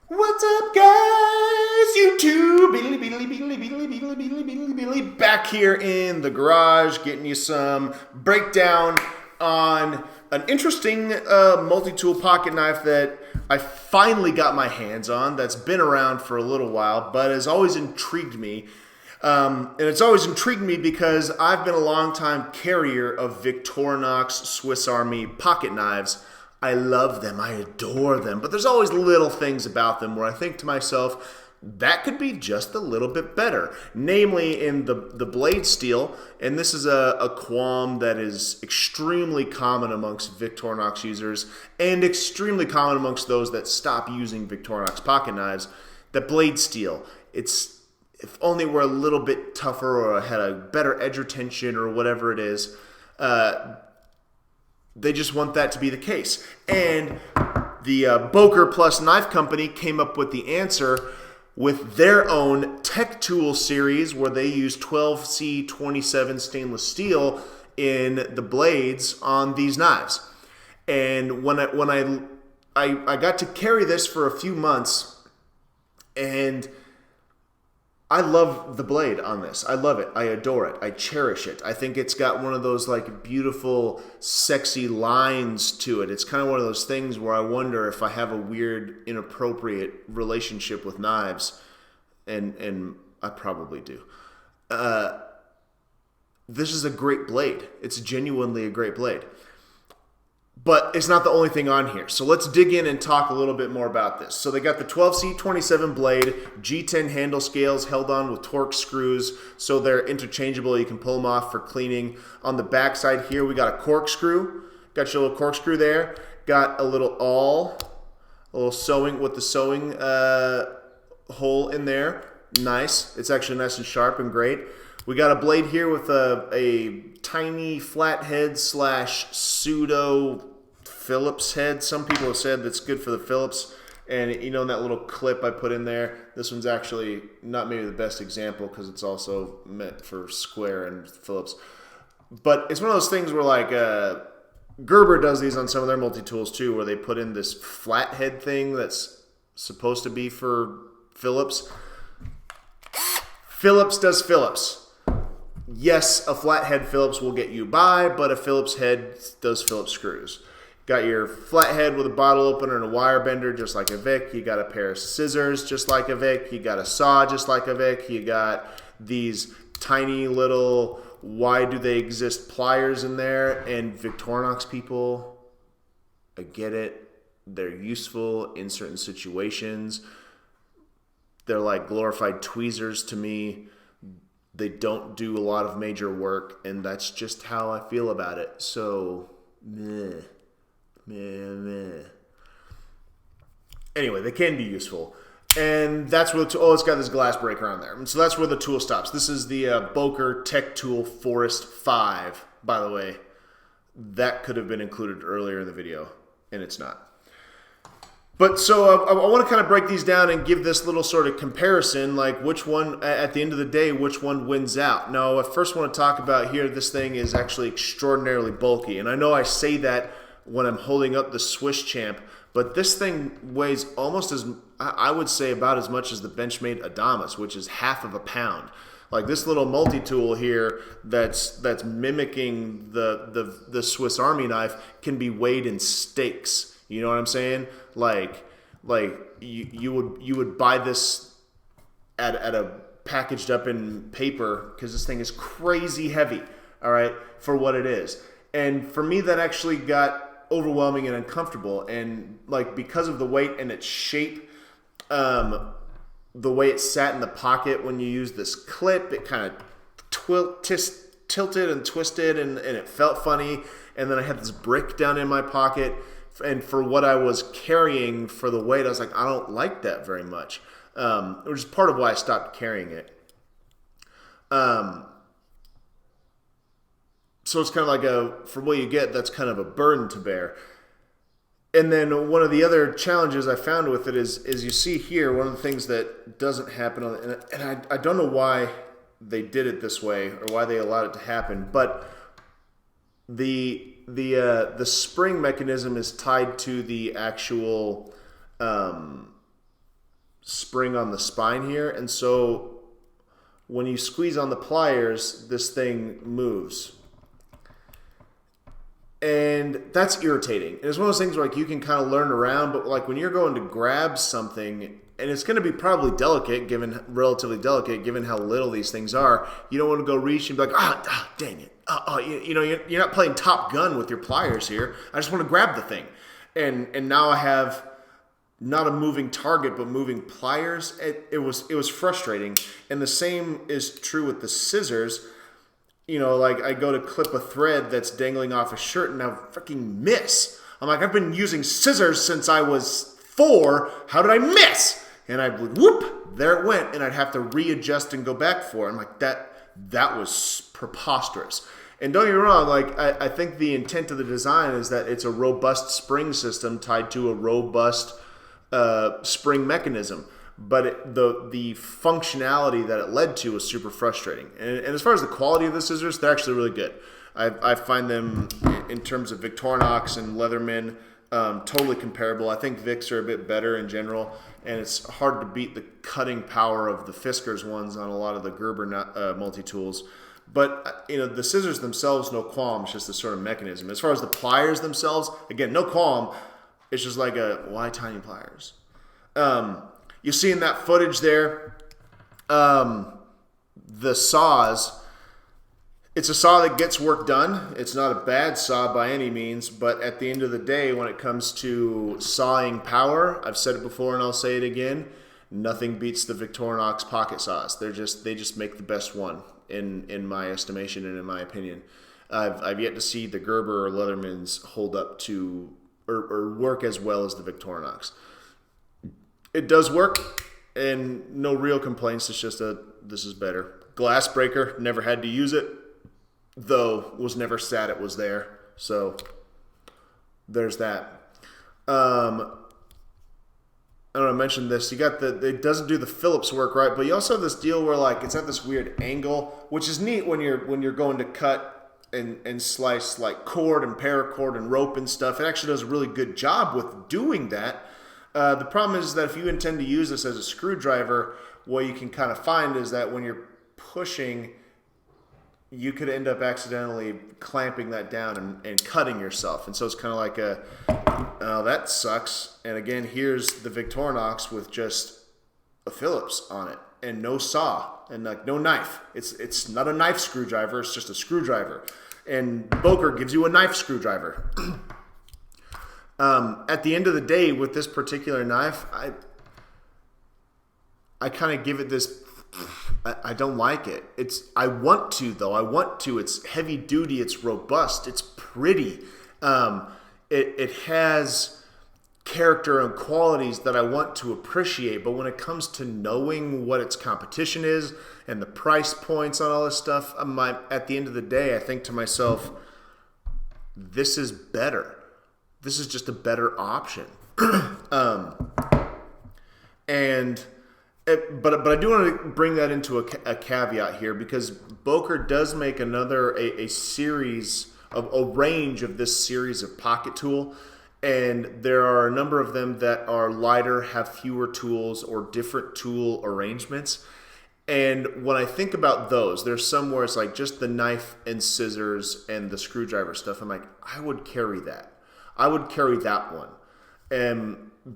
What's up, guys? YouTube, Billy, back here in the garage, getting you some breakdown on an interesting multi-tool pocket knife that I finally got my hands on. That's been around for a little while, but has always intrigued me. And it's always intrigued me because I've been a long-time carrier of Victorinox Swiss Army pocket knives. I love them. I adore them. But there's always little things about them where I think to myself, that could be just a little bit better. Namely in the blade steel. And this is a qualm that is extremely common amongst Victorinox users and extremely common amongst those that stop using Victorinox pocket knives. The blade steel. If only we're a little bit tougher or had a better edge retention or whatever it is, they just want that to be the case. And the Boker Plus Knife Company came up with the answer with their own Tech Tool series where they use 12C27 stainless steel in the blades on these knives. And when I got to carry this for a few months, and I love the blade on this. I love it. I adore it. I cherish it. I think it's got one of those like beautiful, sexy lines to it. It's kind of one of those things where I wonder if I have a weird, inappropriate relationship with knives, and I probably do. This is a great blade. It's genuinely a great blade. But it's not the only thing on here. So let's dig in and talk a little bit more about this. So they got the 12C27 blade, G10 handle scales held on with Torx screws, so they're interchangeable. You can pull them off for cleaning. On the back side here, we got a corkscrew. Got your little corkscrew there. Got a little awl, a little sewing with the sewing hole in there. Nice. It's actually nice and sharp and great. We got a blade here with a tiny flathead / pseudo Phillips head. Some people have said that's good for the Phillips. And you know, in that little clip I put in there, this one's actually not maybe the best example because it's also meant for square and Phillips. But it's one of those things where like Gerber does these on some of their multi-tools too, where they put in this flathead thing that's supposed to be for Phillips. Phillips does Phillips. Yes, a flathead Phillips will get you by, but a Phillips head does Phillips screws. Got your flathead with a bottle opener and a wire bender just like a Vic. You got a pair of scissors just like a Vic. You got a saw just like a Vic. You got these tiny little, why do they exist, pliers in there. And Victorinox people, I get it. They're useful in certain situations. They're like glorified tweezers to me. They don't do a lot of major work, and that's just how I feel about it. So, meh. Anyway, they can be useful. And that's where it's got this glass breaker on there. And so that's where the tool stops. This is the Boker Tech Tool Forest 5, by the way. That could have been included earlier in the video, and it's not. But so I want to kind of break these down and give this little sort of comparison, like which one, at the end of the day, which one wins out. Now, I first want to talk about here, this thing is actually extraordinarily bulky. And I know I say that when I'm holding up the SwissChamp, but this thing weighs almost as, I would say about as much as the Benchmade Adamas, which is half of a pound. Like this little multi-tool here that's mimicking the Swiss Army knife can be weighed in steaks. You know what I'm saying? Like you would buy this at a packaged up in paper because this thing is crazy heavy, all right, for what it is. And for me, that actually got overwhelming and uncomfortable. And like because of the weight and its shape, the way it sat in the pocket when you use this clip, it kind of tilted and twisted, and it felt funny. And then I had this brick down in my pocket. And for what I was carrying for the weight, I was like, I don't like that very much. Which is part of why I stopped carrying it. So it's kind of like for what you get, that's kind of a burden to bear. And then one of the other challenges I found with it is you see here, one of the things that doesn't happen, and I don't know why they did it this way or why they allowed it to happen, but the spring mechanism is tied to the actual spring on the spine here, and so when you squeeze on the pliers, this thing moves. And that's irritating. And it's one of those things where like you can kind of learn around, but like when you're going to grab something, and it's going to be probably relatively delicate, given how little these things are, you don't want to go reach and be like, dang it. You're not playing Top Gun with your pliers here. I just want to grab the thing. And now I have not a moving target, but moving pliers. It was frustrating. And the same is true with the scissors. Like I go to clip a thread that's dangling off a shirt and I freaking miss. I'm like, I've been using scissors since I was 4. How did I miss? And I would whoop, there it went. And I'd have to readjust and go back for it. I'm like, that was preposterous. And don't get me wrong, like I think the intent of the design is that it's a robust spring system tied to a robust spring mechanism. But the functionality that it led to was super frustrating. And as far as the quality of the scissors, they're actually really good. I find them, in terms of Victorinox and Leatherman, totally comparable. I think Vicks are a bit better in general, and it's hard to beat the cutting power of the Fiskars ones on a lot of the Gerber multi-tools. But the scissors themselves, no qualm. It's just the sort of mechanism. As far as the pliers themselves, again, no qualm. It's just like why tiny pliers? You see in that footage there, the saws, it's a saw that gets work done. It's not a bad saw by any means, but at the end of the day, when it comes to sawing power, I've said it before and I'll say it again, nothing beats the Victorinox pocket saws. They just make the best one in my estimation and in my opinion. I've yet to see the Gerber or Leathermans hold up to or work as well as the Victorinox. It does work, and no real complaints. It's just this is better. Glass breaker, never had to use it, though was never sad it was there. So there's that. I don't know, I mentioned this. You got it doesn't do the Phillips work right, but you also have this deal where like it's at this weird angle, which is neat when you're going to cut and slice like cord and paracord and rope and stuff. It actually does a really good job with doing that. The problem is that if you intend to use this as a screwdriver, what you can kind of find is that when you're pushing, you could end up accidentally clamping that down and cutting yourself. And so it's kind of like that sucks. And again, here's the Victorinox with just a Phillips on it and no saw and like no knife. It's not a knife screwdriver. It's just a screwdriver. And Boker gives you a knife screwdriver. At the end of the day, with this particular knife, I kind of give it this. I don't like it. I want to though. I want to. It's heavy duty. It's robust. It's pretty. It has character and qualities that I want to appreciate. But when it comes to knowing what its competition is and the price points on all this stuff, at the end of the day, I think to myself, this is better. This is just a better option. But I do want to bring that into a caveat here, because Boker does make a series of a range of this series of pocket tool, and there are a number of them that are lighter, have fewer tools or different tool arrangements. And when I think about those, there's some where it's like just the knife and scissors and the screwdriver stuff. I'm like, I would carry that. I would carry that one,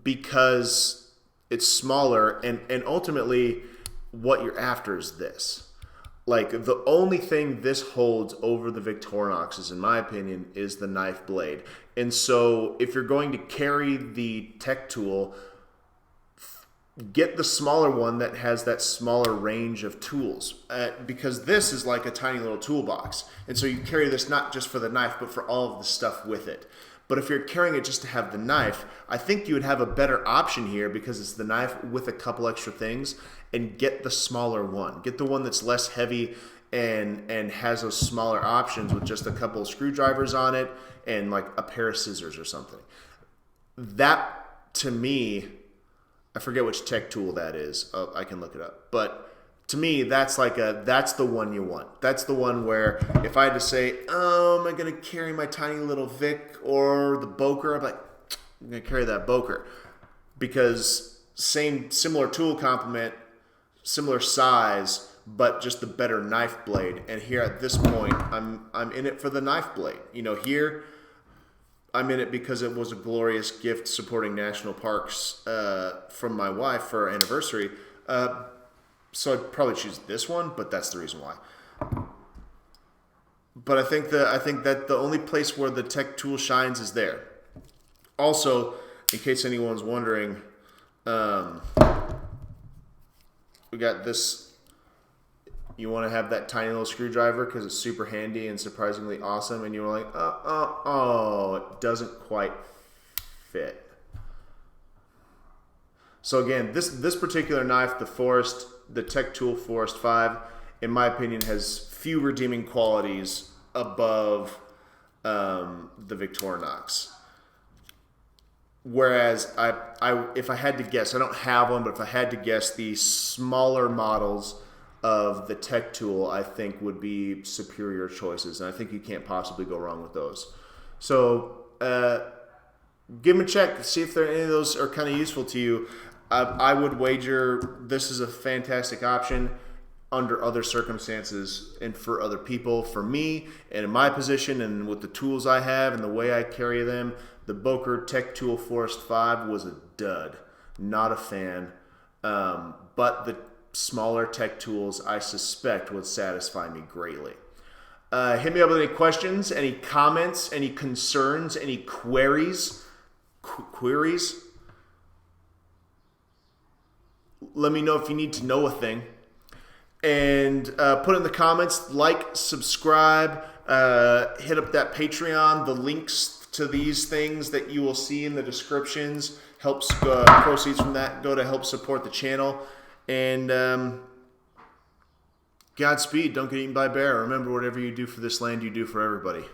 because it's smaller, and ultimately what you're after is this. Like the only thing this holds over the Victorinoxes, in my opinion, is the knife blade. And so if you're going to carry the Tech Tool, get the smaller one that has that smaller range of tools, because this is like a tiny little toolbox. And so you carry this not just for the knife, but for all of the stuff with it. But if you're carrying it just to have the knife, I think you would have a better option here, because it's the knife with a couple extra things, and get the smaller one. Get the one that's less heavy and has those smaller options with just a couple of screwdrivers on it and like a pair of scissors or something. That, to me, I forget which Tech Tool that is. I can look it up. But to me, that's the one you want. That's the one where if I had to say, am I going to carry my tiny little Vic or the Boker? I'm like, I'm going to carry that Boker, because similar tool complement, similar size, but just the better knife blade. And here at this point, I'm in it for the knife blade. You know, here I'm in it because it was a glorious gift supporting national parks from my wife for our anniversary. So I'd probably choose this one, but that's the reason why. But I think that the only place where the Tech Tool shines is there. Also, in case anyone's wondering, we got this. You want to have that tiny little screwdriver because it's super handy and surprisingly awesome, and you're like, it doesn't quite fit. So again, this particular knife, the Tech Tool Forest 5, in my opinion, has few redeeming qualities above the Victorinox. Whereas if I had to guess, I don't have one, but if I had to guess, the smaller models of the Tech Tool, I think, would be superior choices, and I think you can't possibly go wrong with those. So give them a check, see if any of those are kind of useful to you. I would wager this is a fantastic option under other circumstances and for other people. For me, and in my position, and with the tools I have and the way I carry them, the Boker Tech Tool Forest 5 was a dud. Not a fan. But the smaller Tech Tools, I suspect, would satisfy me greatly. Hit me up with any questions, any comments, any concerns, any queries. Let me know if you need to know a thing. And put in the comments, like, subscribe, hit up that Patreon. The links to these things that you will see in the descriptions helps proceeds from that go to help support the channel. And Godspeed. Don't get eaten by a bear. Remember, whatever you do for this land, you do for everybody.